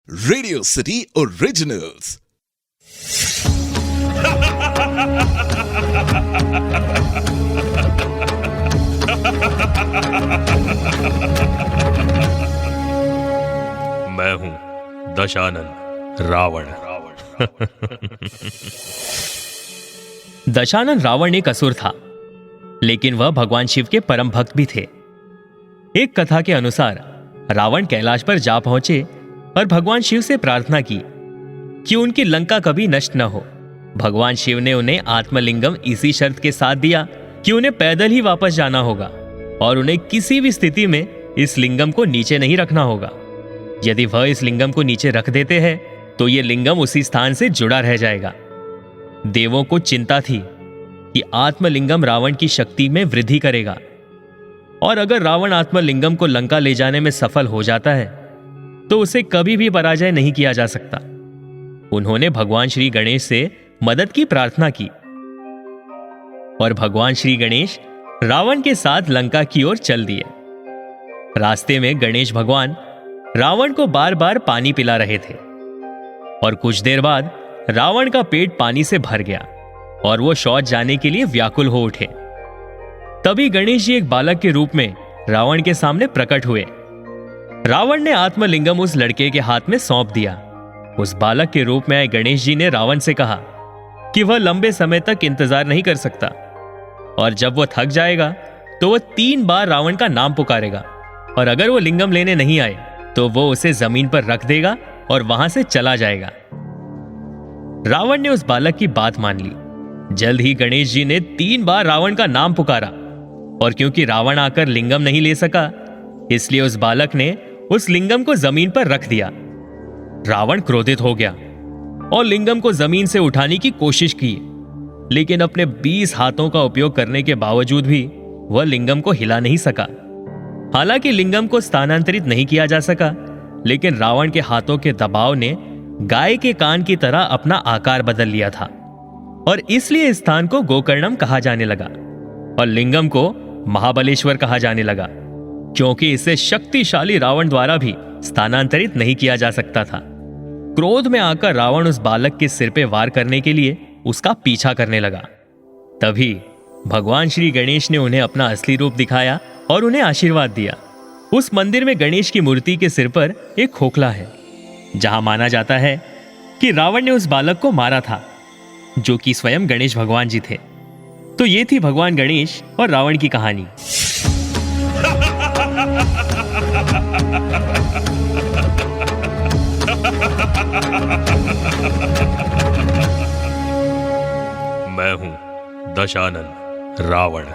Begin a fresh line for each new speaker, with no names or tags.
Radio city originals.
मैं हूं दशानन रावण।
दशानन रावण एक असुर था, लेकिन वह भगवान शिव के परम भक्त भी थे। एक कथा के अनुसार रावण कैलाश पर जा पहुंचे और भगवान शिव से प्रार्थना की कि उनकी लंका कभी नष्ट न हो। भगवान शिव ने उन्हें आत्मलिंगम इसी शर्त के साथ दिया कि उन्हें पैदल ही वापस जाना होगा और उन्हें किसी भी स्थिति में इस लिंगम को नीचे नहीं रखना होगा। यदि वह इस लिंगम को नीचे रख देते हैं तो यह लिंगम उसी स्थान से जुड़ा रह जाएगा। देवों को चिंता थी कि आत्मलिंगम रावण की शक्ति में वृद्धि करेगा, और अगर रावण आत्मलिंगम को लंका ले जाने में सफल हो जाता है तो उसे कभी भी पराजय नहीं किया जा सकता। उन्होंने भगवान श्री गणेश से मदद की प्रार्थना की और भगवान श्री गणेश रावण के साथ लंका की ओर चल दिए। रास्ते में गणेश भगवान रावण को बार बार पानी पिला रहे थे और कुछ देर बाद रावण का पेट पानी से भर गया और वो शौच जाने के लिए व्याकुल हो उठे। तभी गणेश जी एक बालक के रूप में रावण के सामने प्रकट हुए। रावण ने आत्मलिंगम उस लड़के के हाथ में सौंप दिया। उस बालक के रूप में आए गणेश जी ने रावण से कहा कि वह लंबे समय तक इंतजार नहीं कर सकता और जब वह थक जाएगा तो वह 3 बार रावण का नाम पुकारेगा, और अगर वो लिंगम लेने नहीं आए तो वो उसे जमीन पर रख देगा और वहां से चला जाएगा। रावण ने उस बालक की बात मान ली। जल्द ही गणेश जी ने 3 बार रावण का नाम पुकारा, और क्योंकि रावण आकर लिंगम नहीं ले सका, इसलिए उस बालक ने उस लिंगम को जमीन पर रख दिया। रावण क्रोधित हो गया और लिंगम को जमीन से उठाने की कोशिश की, लेकिन अपने 20 हाथों का उपयोग करने के बावजूद भी वह लिंगम को हिला नहीं सका। हालांकि लिंगम को स्थानांतरित नहीं किया जा सका, लेकिन रावण के हाथों के दबाव ने गाय के कान की तरह अपना आकार बदल लिया था, और इसलिए इस स्थान को गोकर्णम कहा जाने लगा और लिंगम को महाबलेश्वर कहा जाने लगा, क्योंकि इसे शक्तिशाली रावण द्वारा भी स्थानांतरित नहीं किया जा सकता था। क्रोध में आकर रावण उस बालक के सिर पे वार करने के लिए उसका पीछा करने लगा। तभी भगवान श्री गणेश ने उन्हें अपना असली रूप दिखाया और उन्हें आशीर्वाद दिया। उस मंदिर में गणेश की मूर्ति के सिर पर एक खोखला है, जहां माना जाता है कि रावण ने उस बालक को मारा था, जो कि स्वयं गणेश भगवान जी थे। तो ये थी भगवान गणेश और रावण की कहानी।
मैं हूं दशानन रावण।